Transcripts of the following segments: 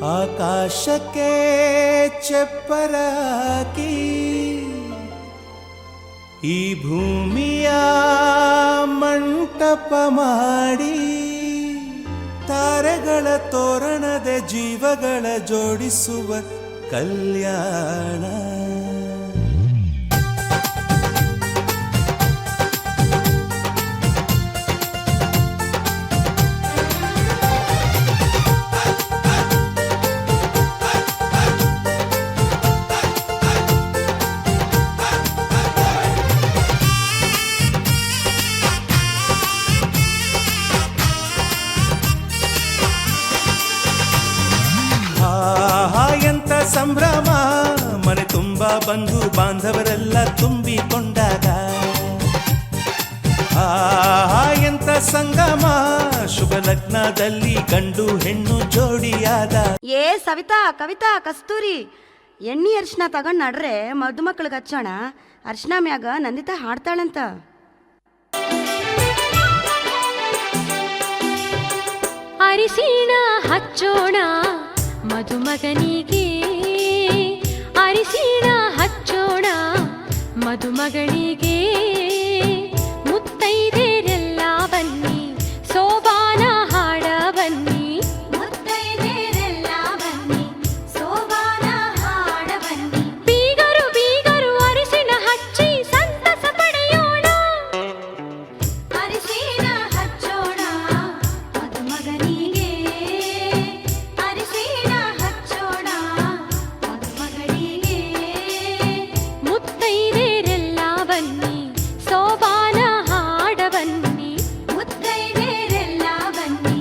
ಆಕಾಶಕ್ಕೆ ಚಪ್ಪರಾಕಿ ಈ ಭೂಮಿಯ ಮಂಟಪ ಮಾಡಿ ತಾರೆಗಳ ತೋರಣದ ಜೀವಗಳ ಜೋಡಿಸುವ ಕಲ್ಯಾಣ. ಎಂತ ಸಂಭ್ರಮ, ಮನೆ ತುಂಬ ಬಂಧು ಬಾಂಧವರೆಲ್ಲ ತುಂಬಿಕೊಂಡಾಗ. ಎಂತ ಸಂಗಮ, ಶುಭ ಲಗ್ನದಲ್ಲಿ ಗಂಡು ಹೆಣ್ಣು ಜೋಡಿಯಾದ. ಏ ಸವಿತಾ, ಕವಿತಾ, ಕಸ್ತೂರಿ, ಎಣ್ಣಿ ಅರ್ಶಿನ ತಗೊಂಡ್ ನಡ್ರೆ ಮದುಮಕ್ಳಿಗೆ ಹಚ್ಚೋಣ. ಅರ್ಶಿನ ಮ್ಯಾಗ ನಂದಿತಾ ಹಾಡ್ತಾಳಂತ. ಅರಿಶಿಣ ಹಚ್ಚೋಣ ಮದುಮಗನಿಗೆ, ಅರಿಶಿಣ ಹಚ್ಚೋಣ ಮದುಮಗಳಿಗೆ. ಮುತ್ತೈದೆರೆಲ್ಲ ಬನ್ನಿ ಸೋಬಾನ ಹಾಡ ಬನ್ನಿ, ಮುತ್ತೈದೆರೆಲ್ಲ ಬನ್ನಿ ಸೋಬಾನ ಹಾಡ ಬನ್ನಿ. ಬೀಗರು ಬೀಗರು ಅರಿಶಿಣ ಹಚ್ಚಿ ಸಂತಸ ಪಡೆಯೋಣ. ಅರಿಶಿಣ ಹಚ್ಚೋಣ ಮದುಮಗನಿಗೆ, ಅರಿಶಿಣ ಹಚ್ಚೋಣ ಮದುಮಗಳಿಗೆ. ಮುತ್ತೈದೆರೆಲ್ಲ ಬನ್ನಿ ಸೋಬಾನ ಹಾಡ ಬನ್ನಿ, ಮುತ್ತೈದೆರೆಲ್ಲ ಬನ್ನಿ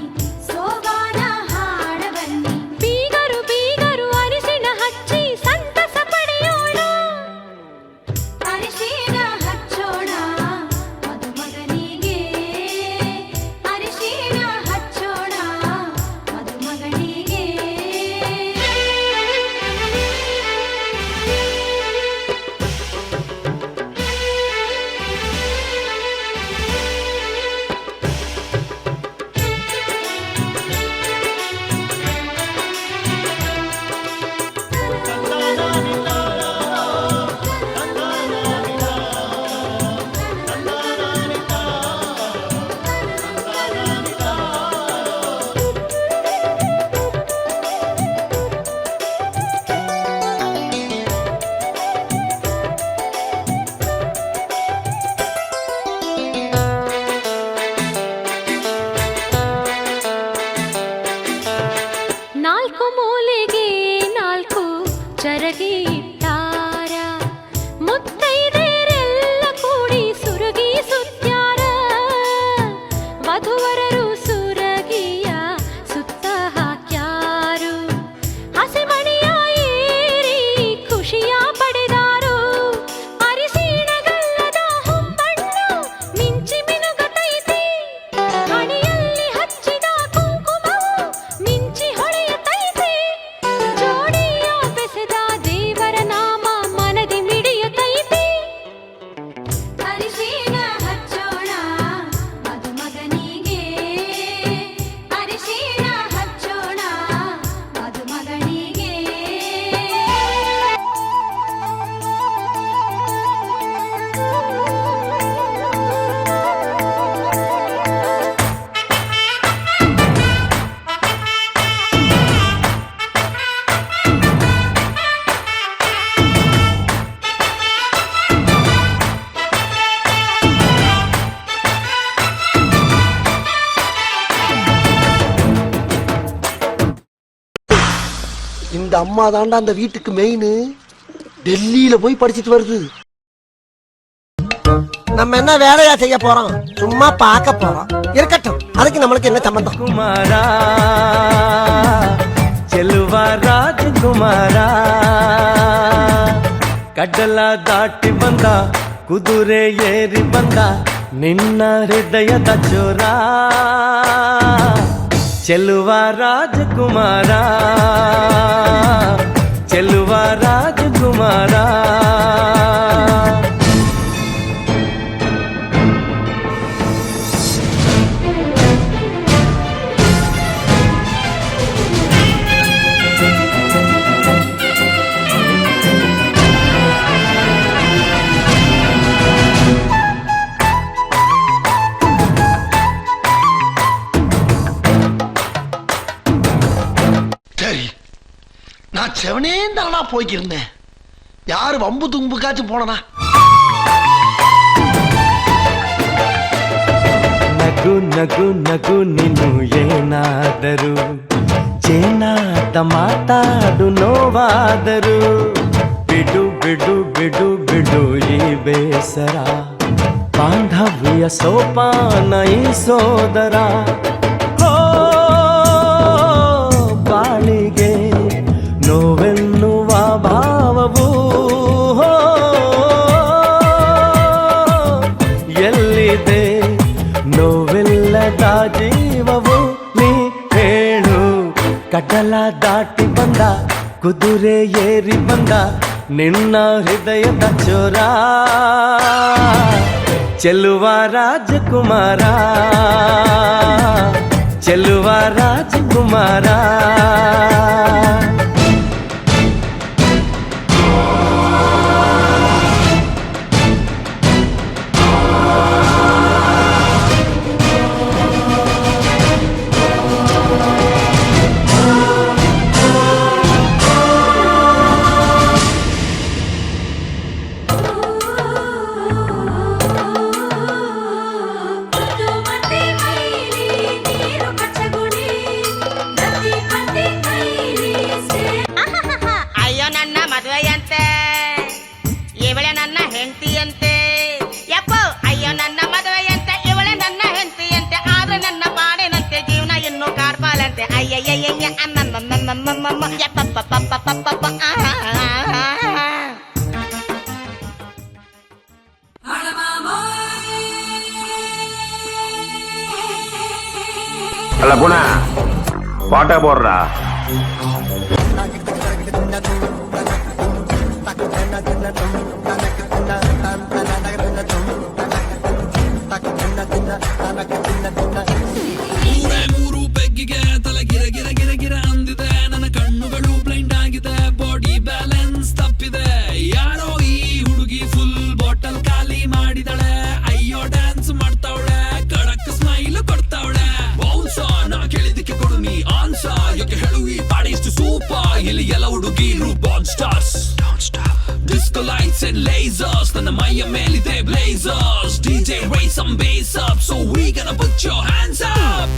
ಸೋಬಾನ ಹಾಡ ಬನ್ನಿ. ಬೀಗರು ಬೀಗರು ಅರಿಶಿಣ ಹಚ್ಚಿ ಸಂತಸ ಪಡೆಯೋಣ. ಅರಿಶಿಣ ಹಚ್ಚೋಣ ಮದುಮಗನಿಗೆ, ಅರಿಶಿಣ ಹಚ್ಚೋಣ ಮದುಮಗಳಿಗೆ. ನಾಲ್ಕು ಮೂಲೆಗೆ ನಾಲ್ಕು ಚರಗಿ ಇಟ್ಟಾರ, ಮುತ್ತೈದೆರೆಲ್ಲ ಕೂಡಿ ಸುರಗಿ ಸುತ್ಯಾರ. ವಧುವರರು ಸುರಗಿಯ ಸುತ್ತ ಹಾಕ್ಯಾರು, ಹಸಿಮಣಿಯ ಏರಿ ಖುಷಿಯ ಪಡೆದಾರು. ಅರಿಶಿಣಗಲ್ಲದ ಹುಬ್ಬಣ್ಣು ಮಿಂಚಿ ಮಿನುಗತೈತಿ, ಹಣೆಯಲ್ಲಿ ಹಚ್ಚಿದ ಕುಂಕುಮವು ಮಿಂಚಿ ಹೊಳೆಯತೈತಿ. ಜೋಡಿಯ ಬೆಸೆದ ದೇವರ ನಾಮ ಮನದಿ ಮಿಡಿಯತೈತಿ. ಅರಿಶಿಣ ಹಚ್ಚೋಣ ಮದುಮಗನಿಗೆ, ಅರಿಶಿಣ ಹಚ್ಚೋಣ ಮದುಮಗನಿಗೆ. இந்த அம்மா தாண்டா அந்த வீட்டுக்கு மெயின். டெல்லியில போய் படிச்சிட்டு வருது. நம்ம என்ன வேலையா செய்ய போறோம்? சும்மா பார்க்க போறோம். இருக்கட்டும், அதுக்கு நம்மளுக்கு என்ன சம்பந்தம்? ಕುಮಾರ ಚೆಲುವ ರಾಜಕುಮಾರ, ಕಡಲ ದಾಟಿ ಬಂದ ಕುದುರೆ ಏರಿ ಬಂದ ನಿನ್ನ ಹೃದಯದ ಚೋರ. ಚೆಲುವ ರಾಜಕುಮಾರ, ಚೆಲುವ ರಾಜಕುಮಾರ. நான் செவனே தானா போய்க்கிருந்தேன். யாரு வம்பு தும்புக்காச்சும் போனனா? ನಗು ನಗು ನಗು ನೀನು ಏನಾದರೂ ಚೇನಾಟ ಮಾತಾಡು ನೋವಾದರೂ ಬಿಡು ಬಿಡು ಬಿಡು ಬಿಡು ಈ ಬೇಸರ ಬಾಂಧವ್ಯ ಸೋಪಾನ ಈ ಸೋದರ ಹೋ ಬಾಳಿಗೆ ನೋವೆನ್ನುವ ಭಾವವು ಹೋ ಎಲ್ಲಿದೆ ನೋವಿಲ್ಲದ ಜೀವವು ನೀ ಹೇಳು ಕಡಲ ದಾಟಿ ಬಂದ ಕುದುರೆ ಏರಿ ಬಂದ ನಿನ್ನ ಹೃದಯದ ಚೋರ ಚೆಲುವ ರಾಜಕುಮಾರ ಚೆಲುವ ರಾಜಕುಮಾರ ಮಧುಮತಿ ಮೈಲಿ ನೀರು ಕಚ್ಚಗುಡಿ ನದಿ ಪಟ್ಟಿ ಕೈಲಿ ಅಯ್ಯೋ ನನ್ನ ಮದುವೆಯಂತೆ ಇವಳೆ ನನ್ನ ಹೆಂಡತಿಯಂತೆ ಯಪ್ಪೋ ಅಯ್ಯೋ ನನ್ನ ಮದುವೆಯಂತೆ ಇವಳೆ ನನ್ನ ಹೆಂಡತಿಯಂತೆ ಆದ್ರೆ ನನ್ನ ಬಾಡಿನಂತೆ ಜೀವನ ಇನ್ನು ಕಾರ್ಬಾಲಂತೆ ಅಯ್ಯಯ್ಯಯ್ಯ ಅಮ್ಮ ಯಪ್ಪಪ್ಪ ಅಲ್ಲ ಗುಣ ಪಾಠ ಬೋರ್ರ ಮೂರು ಬೆಗ್ಗಿಗೆ ತಲೆ ಗಿರ ಗಿರ ಗಿರ ಗಿರ ಅಂದಿದೆ. ನನ್ನ ಕಣ್ಣುಗಳು ಬ್ಲೈಂಡ್ ಆಗಿದೆ, ಬಾಡಿ ಬ್ಯಾಲೆನ್ಸ್ ತಪ್ಪಿದೆ. ಯಾರೋ ಈ ಹುಡುಗಿ ಫುಲ್ ಬಾಟಲ್ ಖಾಲಿ ಮಾಡಿದಳೆ. ಅಯ್ಯೋ ಡ್ಯಾನ್ಸ್ ಮಾಡ್ತಾವಳೆ, ಕಡಕ್ ಸ್ಮೈಲ್ ಕೊಡ್ತಾವಳೆ. ಬೌನ್ಸ ನಾ ಕೇಳಿದಕ್ಕೆ ಕೊಡು ನೀ ಆನ್ಸ, ಯಾಕೆ ಹೇಳು ಈ ಪಾಡಿ ಇಷ್ಟು ಸೂಪರ್. ಇಲ್ಲಿ ಎಲ್ಲ ಹುಡುಗಿರು ಬಾನ್ stars. Disco lights and lasers, ನನ್ನ ಮೈಯ ಮೇಲಿದೆ blazers. DJ raise some bass up, so we gonna put your hands up.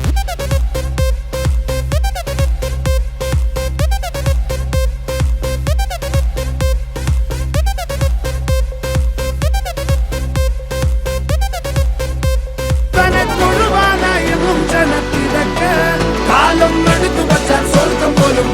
കാലം എടുത്തു വച്ചാൽ സ്വർഗം പോലും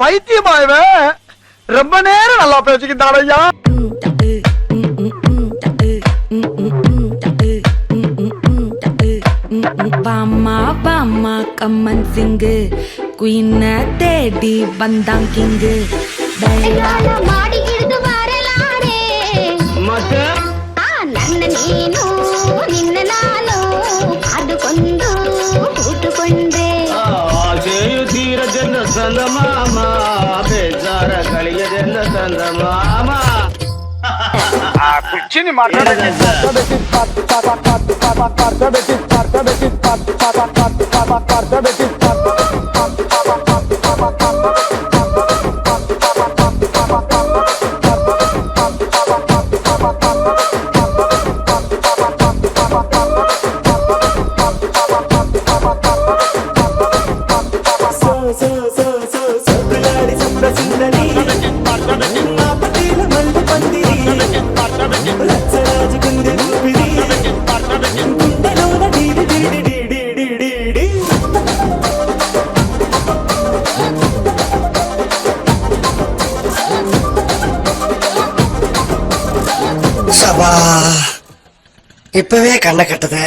பைத்தியமாயவே ரொம்ப நேரம் நல்லா பேசிக்கிட்டான் ஐயா. ಬಾಮ್ಮ ಬಾಮ್ಮ ಕಮ್ಮನ್ ಸಿಂಗ್ ಕ್ವೀನ್ ತೇಡಿ ಬಂದಾಂ ಕಿಂಗ್ ಮಾಡಿ ಹಿಡಿದು ಬಾರಲಾರೆ ನನ್ನ ನೀನು ನಿನ್ನ ನಾನು ಆದುಕೊಂಡು ಕೂತುಕೊಂಡೆ. ಆಸೆಯು ತೀರ ಜನ ಸಂದ ಮಾಮ ಬೇಜಾರ ಕಳಿಯ ಜನ ಸಂದ ಮಾಮ ಕುಚ್ಚಿನಿ ಮಾತಾಡಕ್ಕೆ இப்பவே கண்ணை கட்டுது.